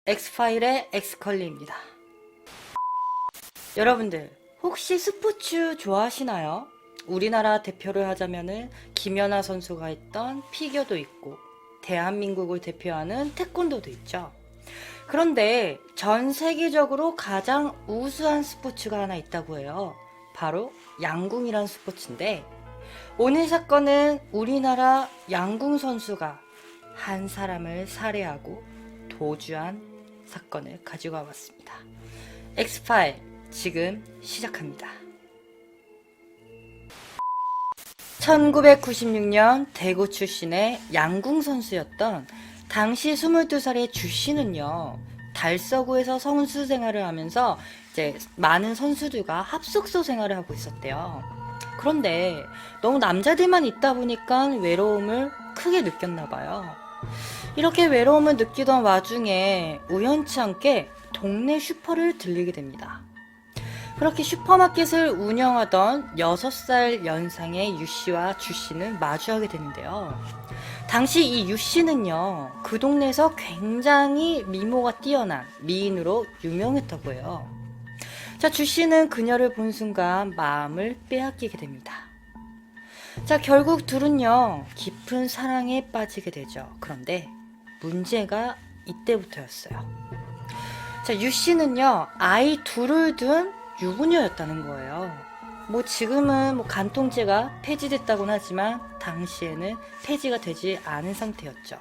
엑스파일의 엑스컬리입니다. 여러분들 혹시 스포츠 좋아하시나요? 우리나라 대표를 하자면은 김연아 선수가 했던 피겨도 있고 대한민국을 대표하는 태권도도 있죠. 그런데 전 세계적으로 가장 우수한 스포츠가 하나 있다고 해요. 바로 양궁이란 스포츠인데 오늘 사건은 우리나라 양궁 선수가 한 사람을 살해하고 도주한 사건을 가지고 와봤습니다. 엑스파일 지금 시작합니다. 1996년 대구 출신의 양궁 선수였던 당시 22살의 주 씨는요, 달서구에서 선수 생활을 하면서 이제 많은 선수들과 합숙소 생활을 하고 있었대요. 그런데 너무 남자들만 있다 보니까 외로움을 크게 느꼈나 봐요. 이렇게 외로움을 느끼던 와중에 우연치 않게 동네 슈퍼를 들리게 됩니다. 그렇게 슈퍼마켓을 운영하던 6살 연상의 유씨와 주씨는 마주하게 되는데요. 당시 이 유씨는요, 그 동네에서 굉장히 미모가 뛰어난 미인으로 유명했다고 해요. 자, 주씨는 그녀를 본 순간 마음을 빼앗기게 됩니다. 자, 결국 둘은요, 깊은 사랑에 빠지게 되죠. 그런데 문제가 이때부터였어요. 자, 유씨는요, 아이 둘을 둔 유부녀였다는 거예요. 뭐 지금은 간통죄가 폐지됐다고는 하지만 당시에는 폐지가 되지 않은 상태였죠.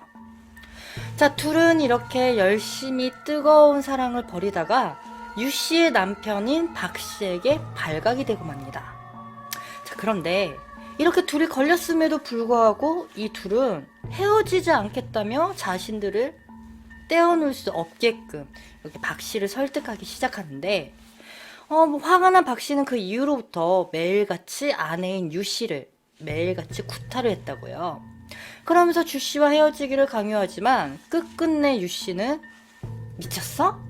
자, 둘은 이렇게 열심히 뜨거운 사랑을 벌이다가 유씨의 남편인 박씨에게 발각이 되고 맙니다. 자, 그런데 이렇게 둘이 걸렸음에도 불구하고 이 둘은 헤어지지 않겠다며 자신들을 떼어놓을 수 없게끔 이렇게 박씨를 설득하기 시작하는데 화가 난 박씨는 그 이후로부터 매일같이 아내인 유씨를 매일같이 구타를 했다고요. 그러면서 주씨와 헤어지기를 강요하지만 끝끝내 유씨는 미쳤어?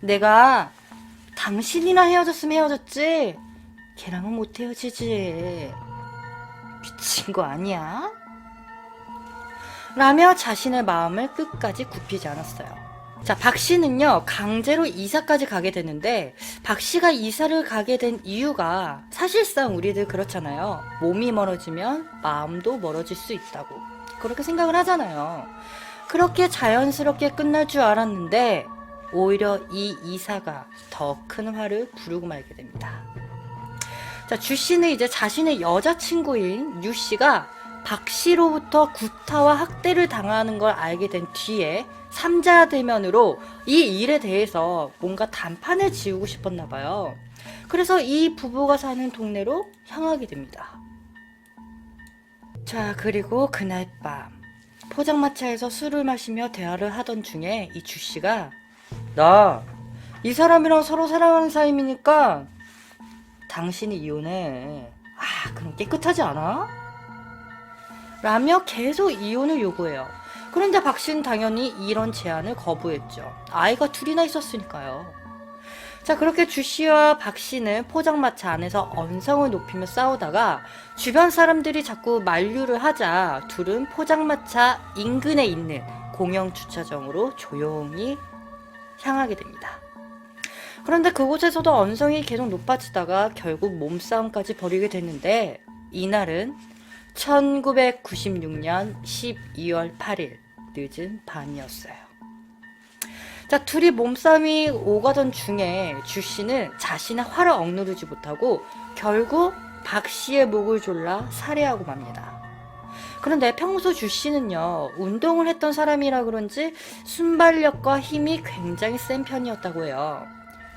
내가 당신이랑 헤어졌으면 헤어졌지 걔랑은 못 헤어지지. 미친 거 아니야? 라며 자신의 마음을 끝까지 굽히지 않았어요. 자, 박씨는요, 강제로 이사까지 가게 되는데, 박씨가 이사를 가게 된 이유가 사실상 우리들 그렇잖아요. 몸이 멀어지면 마음도 멀어질 수 있다고. 그렇게 생각을 하잖아요. 그렇게 자연스럽게 끝날 줄 알았는데, 오히려 이 이사가 더 큰 화를 부르고 말게 됩니다. 자, 주씨는 이제 자신의 여자친구인 유씨가 박씨로부터 구타와 학대를 당하는 걸 알게 된 뒤에 3자 대면으로 이 일에 대해서 뭔가 단판을 지우고 싶었나 봐요. 그래서 이 부부가 사는 동네로 향하게 됩니다. 자, 그리고 그날 밤 포장마차에서 술을 마시며 대화를 하던 중에 이 주씨가 나 이 사람이랑 서로 사랑하는 사이니까 당신이 이혼해. 아, 그럼 깨끗하지 않아? 라며 계속 이혼을 요구해요. 그런데 박씨는 당연히 이런 제안을 거부했죠. 아이가 둘이나 있었으니까요. 자, 그렇게 주씨와 박씨는 포장마차 안에서 언성을 높이며 싸우다가 주변 사람들이 자꾸 만류를 하자 둘은 포장마차 인근에 있는 공영주차장으로 조용히 향하게 됩니다. 그런데 그곳에서도 언성이 계속 높아지다가 결국 몸싸움까지 벌이게 됐는데 이날은 1996년 12월 8일 늦은 밤이었어요. 자, 둘이 몸싸움이 오가던 중에 주씨는 자신의 화를 억누르지 못하고 결국 박씨의 목을 졸라 살해하고 맙니다. 그런데 평소 주씨는요, 운동을 했던 사람이라 그런지 순발력과 힘이 굉장히 센 편이었다고 해요.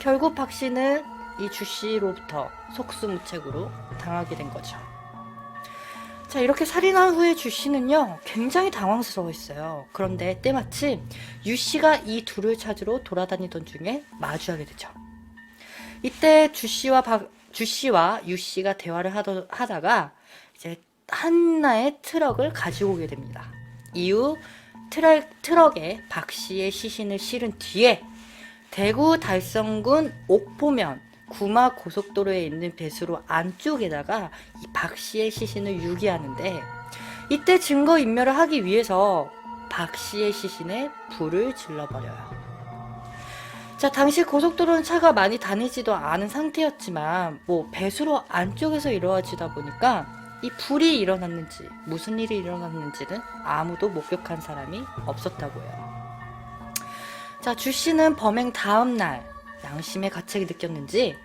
결국 박씨는 이 주씨로부터 속수무책으로 당하게 된 거죠. 자, 이렇게 살인한 후에 주씨는요, 굉장히 당황스러워했어요. 그런데 때마침 유씨가 이 둘을 찾으러 돌아다니던 중에 마주하게 되죠. 이때 주씨와 유씨가 대화를 하다가 이제 하나의 트럭을 가지고 오게 됩니다. 이후 트럭에 박씨의 시신을 실은 뒤에 대구 달성군 옥포면 구마 고속도로에 있는 배수로 안쪽에다가 이 박씨의 시신을 유기하는데 이때 증거인멸을 하기 위해서 박씨의 시신에 불을 질러버려요. 자, 당시 고속도로는 차가 많이 다니지도 않은 상태였지만 뭐 배수로 안쪽에서 이루어지다 보니까 이 불이 일어났는지 무슨 일이 일어났는지는 아무도 목격한 사람이 없었다고요. 자, 주 씨는 범행 다음 날 양심의 가책이 느꼈는지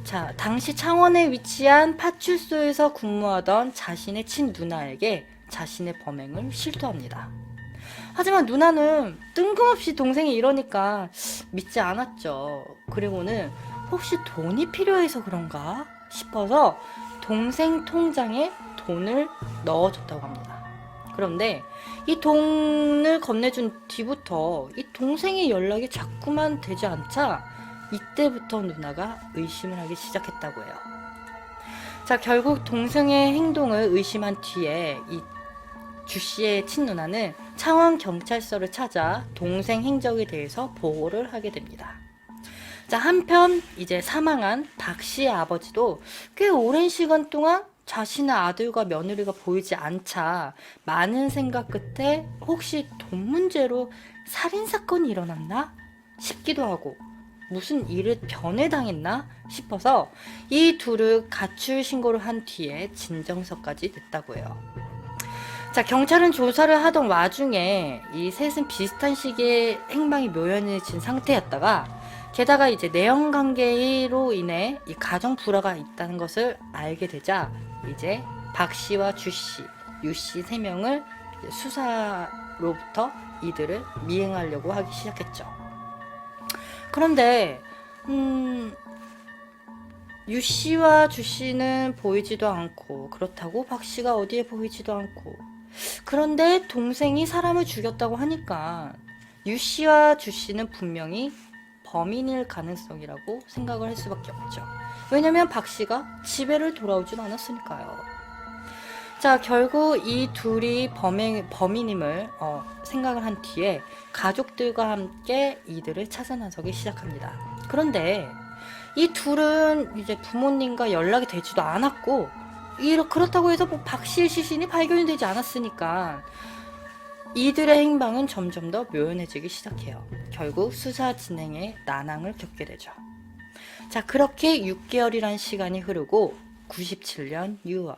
자, 당시 창원에 위치한 파출소에서 근무하던 자신의 친누나에게 자신의 범행을 실토합니다. 하지만 누나는 뜬금없이 동생이 이러니까 믿지 않았죠. 그리고는 혹시 돈이 필요해서 그런가 싶어서 동생 통장에 돈을 넣어줬다고 합니다. 그런데 이 돈을 건네준 뒤부터 이 동생의 연락이 자꾸만 되지 않자 이때부터 누나가 의심을 하기 시작했다고 해요. 자, 결국 동생의 행동을 의심한 뒤에 이 주씨의 친누나는 창원경찰서를 찾아 동생 행적에 대해서 보고를 하게 됩니다. 자, 한편 이제 사망한 박씨의 아버지도 꽤 오랜 시간 동안 자신의 아들과 며느리가 보이지 않자 많은 생각 끝에 혹시 돈 문제로 살인사건이 일어났나 싶기도 하고 무슨 일을 변해당했나 싶어서 이 둘을 가출 신고를 한 뒤에 진정서까지 냈다고 해요. 자, 경찰은 조사를 하던 와중에 이 셋은 비슷한 시기에 행방이 묘연해진 상태였다가 게다가 이제 내연 관계로 인해 이 가정 불화가 있다는 것을 알게 되자 이제 박 씨와 주 씨, 유 씨 세 명을 수사로부터 이들을 미행하려고 하기 시작했죠. 그런데 유 씨와 주 씨는 보이지도 않고 그렇다고 박 씨가 어디에 보이지도 않고 그런데 동생이 사람을 죽였다고 하니까 유 씨와 주 씨는 분명히 범인일 가능성이라고 생각을 할 수밖에 없죠. 왜냐면 박 씨가 집에를 돌아오진 않았으니까요. 자, 결국 이 둘이 범인임을 생각을 한 뒤에 가족들과 함께 이들을 찾아 나서기 시작합니다. 그런데 이 둘은 이제 부모님과 연락이 되지도 않았고 그렇다고 해서 뭐 박 씨의 시신이 발견이 되지 않았으니까 이들의 행방은 점점 더 묘연해지기 시작해요. 결국 수사 진행에 난항을 겪게 되죠. 자, 그렇게 6개월이란 시간이 흐르고 97년 6월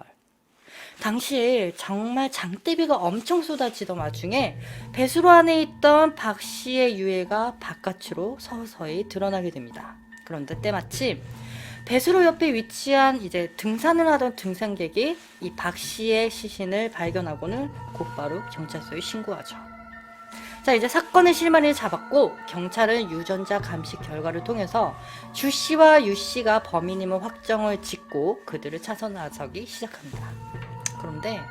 당시 정말 장대비가 엄청 쏟아지던 와중에 배수로 안에 있던 박 씨의 유해가 바깥으로 서서히 드러나게 됩니다. 그런데 때마침 배수로 옆에 위치한 이제 등산을 하던 등산객이 이 박 씨의 시신을 발견하고는 곧바로 경찰서에 신고하죠. 자, 이제 사건의 실마리를 잡았고 경찰은 유전자 감식 결과를 통해서 주 씨와 유 씨가 범인임을 확정을 짓고 그들을 찾아 나서기 시작합니다. 그런데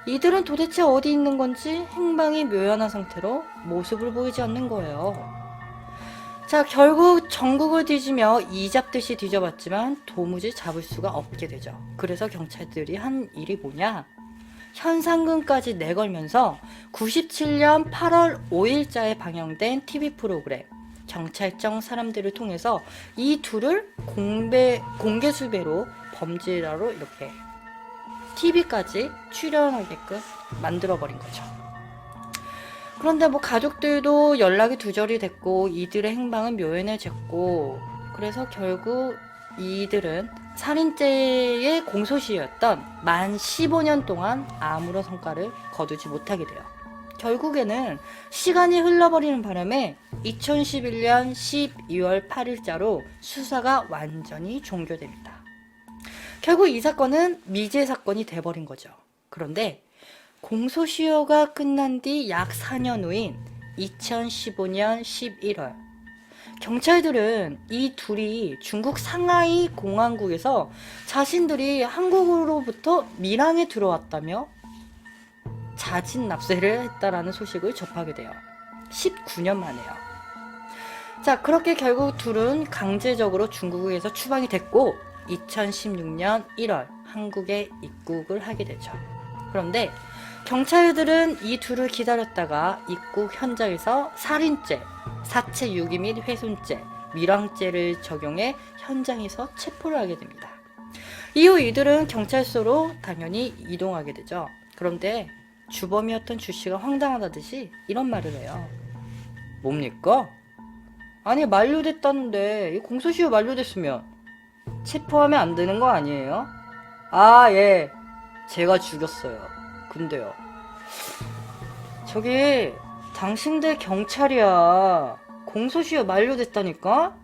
이들은 도대체 어디 있는 건지 행방이 묘연한 상태로 모습을 보이지 않는 거예요. 자, 결국 전국을 뒤지며 이잡듯이 뒤져봤지만 도무지 잡을 수가 없게 되죠. 그래서 경찰들이 한 일이 뭐냐? 현상금까지 내걸면서 97년 8월 5일자에 방영된 TV 프로그램 경찰청 사람들을 통해서 이 둘을 공개 수배로 범죄자로 이렇게 TV까지 출연하게끔 만들어버린 거죠. 그런데 뭐 가족들도 연락이 두절이 됐고 이들의 행방은 묘연해졌고 그래서 결국 이들은 살인죄의 공소시효였던 만 15년 동안 아무런 성과를 거두지 못하게 돼요. 결국에는 시간이 흘러버리는 바람에 2011년 12월 8일자로 수사가 완전히 종료됩니다. 결국 이 사건은 미제 사건이 돼버린 거죠. 그런데 공소시효가 끝난 뒤 약 4년 후인 2015년 11월 경찰들은 이 둘이 중국 상하이 공항국에서 자신들이 한국으로부터 밀항에 들어왔다며 자진 납세를 했다라는 소식을 접하게 돼요. 19년 만에요. 자, 그렇게 결국 둘은 강제적으로 중국에서 추방이 됐고 2016년 1월 한국에 입국을 하게 되죠. 그런데 경찰들은 이 둘을 기다렸다가 입국 현장에서 살인죄, 사체 유기 및 훼손죄, 밀항죄를 적용해 현장에서 체포를 하게 됩니다. 이후 이들은 경찰서로 당연히 이동하게 되죠. 그런데 주범이었던 주 씨가 황당하다듯이 이런 말을 해요. 뭡니까? 아니, 만료됐다는데 이 공소시효 만료됐으면 체포하면 안 되는 거 아니에요? 아, 예. 제가 죽였어요. 근데요. 저기 당신들 경찰이야. 공소시효 만료됐다니까?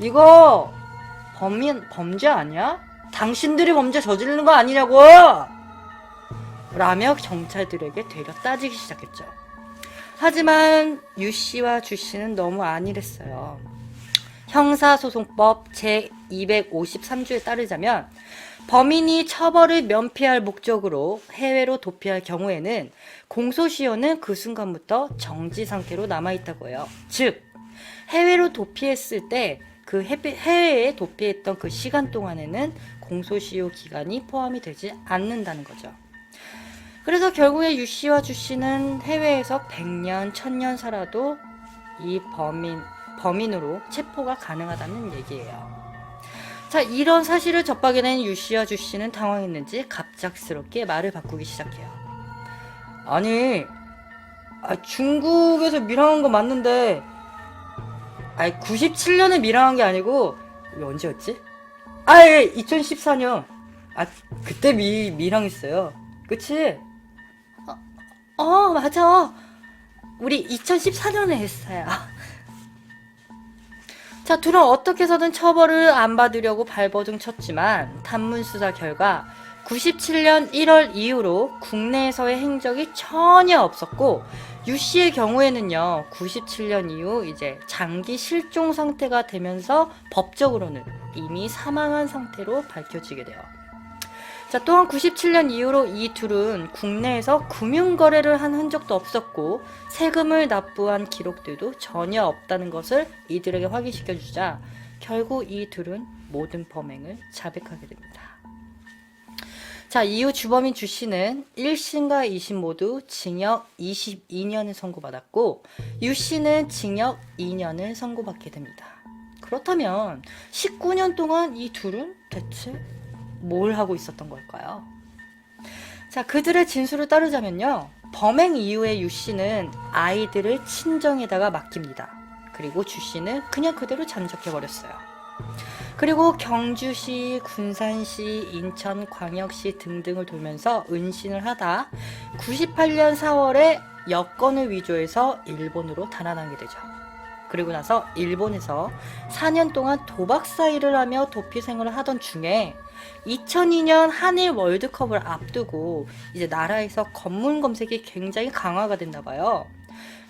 이거 범죄 아니야? 당신들이 범죄 저지르는 거 아니냐고! 라며 경찰들에게 되려 따지기 시작했죠. 하지만 유씨와 주씨는 너무 안일했어요. 형사소송법 제253조에 따르자면 범인이 처벌을 면피할 목적으로 해외로 도피할 경우에는 공소시효는 그 순간부터 정지 상태로 남아있다고 해요. 즉, 해외로 도피했을 때 그 해외에 도피했던 그 시간 동안에는 공소시효 기간이 포함이 되지 않는다는 거죠. 그래서 결국에 유씨와 주씨는 해외에서 100년, 1000년 살아도 이 범인으로 체포가 가능하다는 얘기예요. 자, 이런 사실을 접하게 된 유씨와 주씨는 당황했는지 갑작스럽게 말을 바꾸기 시작해요. 아니, 중국에서 밀항한 거 맞는데 97년에 밀항한 게 아니고 이게 언제였지? 예, 2014년. 그때 밀항했어요. 그치? 맞아. 우리 2014년에 했어요. 자, 둘은 어떻게 해서든 처벌을 안 받으려고 발버둥 쳤지만 단문 수사 결과 97년 1월 이후로 국내에서의 행적이 전혀 없었고, 유씨의 경우에는요 97년 이후 이제 장기 실종 상태가 되면서 법적으로는 이미 사망한 상태로 밝혀지게 돼요. 자, 또한 97년 이후로 이 둘은 국내에서 금융거래를 한 흔적도 없었고 세금을 납부한 기록들도 전혀 없다는 것을 이들에게 확인시켜주자 결국 이 둘은 모든 범행을 자백하게 됩니다. 자, 이후 주범인 주씨는 1심과 2심 모두 징역 22년을 선고받았고 유씨는 징역 2년을 선고받게 됩니다. 그렇다면 19년 동안 이 둘은 대체 뭘 하고 있었던 걸까요? 자, 그들의 진술을 따르자면요, 범행 이후에 유씨는 아이들을 친정에다가 맡깁니다. 그리고 주씨는 그냥 그대로 잠적해버렸어요. 그리고 경주시, 군산시, 인천광역시 등등을 돌면서 은신을 하다 98년 4월에 여권을 위조해서 일본으로 달아나게 되죠. 그리고 나서 일본에서 4년 동안 도박사 일을 하며 도피 생활을 하던 중에 2002년 한일 월드컵을 앞두고 이제 나라에서 검문 검색이 굉장히 강화가 됐나 봐요.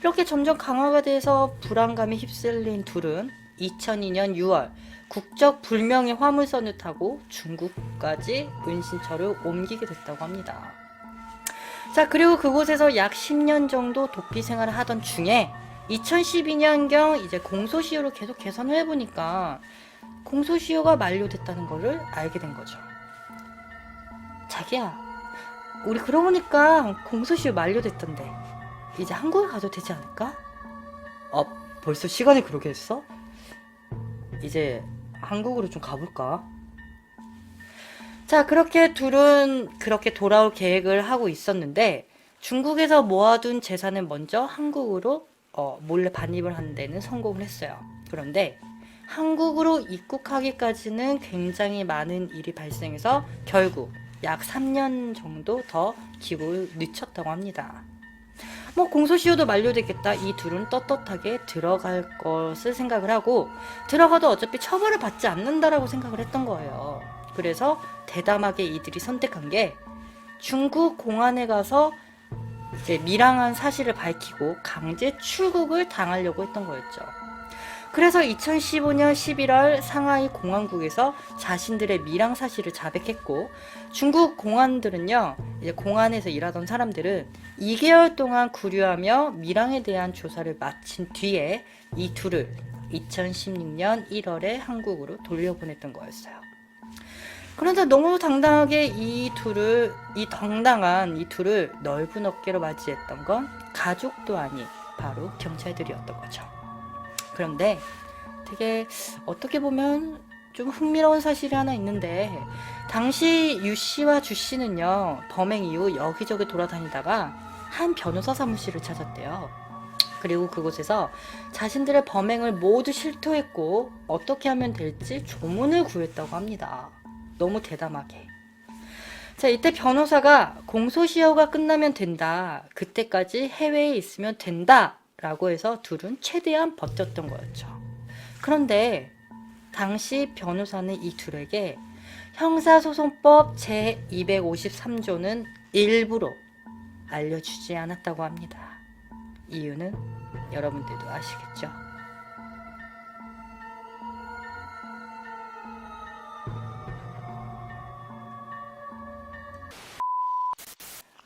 이렇게 점점 강화가 돼서 불안감에 휩쓸린 둘은 2002년 6월 국적 불명의 화물선을 타고 중국까지 은신처를 옮기게 됐다고 합니다. 자, 그리고 그곳에서 약 10년 정도 도피 생활을 하던 중에 2012년경 이제 공소시효를 계속 개선을 해보니까 공소시효가 만료됐다는 거를 알게 된 거죠. 자기야, 우리 그러고 보니까 공소시효 만료됐던데 이제 한국에 가도 되지 않을까? 벌써 시간이 그렇게 했어? 이제 한국으로 좀 가볼까? 자, 그렇게 둘은 그렇게 돌아올 계획을 하고 있었는데 중국에서 모아둔 재산을 먼저 한국으로 몰래 반입을 하는 데는 성공을 했어요. 그런데 한국으로 입국하기까지는 굉장히 많은 일이 발생해서 결국 약 3년 정도 더 기국을 늦췄다고 합니다. 공소시효도 만료됐겠다. 이 둘은 떳떳하게 들어갈 것을 생각을 하고 들어가도 어차피 처벌을 받지 않는다라고 생각을 했던 거예요. 그래서 대담하게 이들이 선택한 게 중국 공안에 가서 이제 밀항한 사실을 밝히고 강제 출국을 당하려고 했던 거였죠. 그래서 2015년 11월 상하이 공안국에서 자신들의 밀항 사실을 자백했고 중국 공안들은요, 이제 공안에서 일하던 사람들은 2개월 동안 구류하며 밀항에 대한 조사를 마친 뒤에 이 둘을 2016년 1월에 한국으로 돌려보냈던 거였어요. 그런데 너무 당당하게 이 둘을 넓은 어깨로 맞이했던 건 가족도 아닌 바로 경찰들이었던 거죠. 그런데 되게 어떻게 보면 좀 흥미로운 사실이 하나 있는데 당시 유씨와 주씨는요 범행 이후 여기저기 돌아다니다가 한 변호사 사무실을 찾았대요. 그리고 그곳에서 자신들의 범행을 모두 실토했고 어떻게 하면 될지 조문을 구했다고 합니다. 너무 대담하게. 자, 이때 변호사가 공소시효가 끝나면 된다. 그때까지 해외에 있으면 된다. 라고 해서 둘은 최대한 버텼던 거였죠. 그런데 당시 변호사는 이 둘에게 형사소송법 제253조는 일부러 알려주지 않았다고 합니다. 이유는 여러분들도 아시겠죠?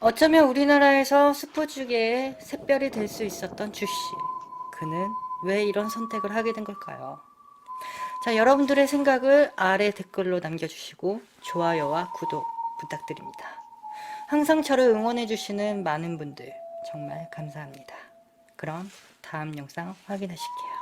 어쩌면 우리나라에서 스포츠계의 샛별이 될 수 있었던 주씨. 그는 왜 이런 선택을 하게 된 걸까요? 자, 여러분들의 생각을 아래 댓글로 남겨주시고 좋아요와 구독 부탁드립니다. 항상 저를 응원해주시는 많은 분들 정말 감사합니다. 그럼 다음 영상 확인하실게요.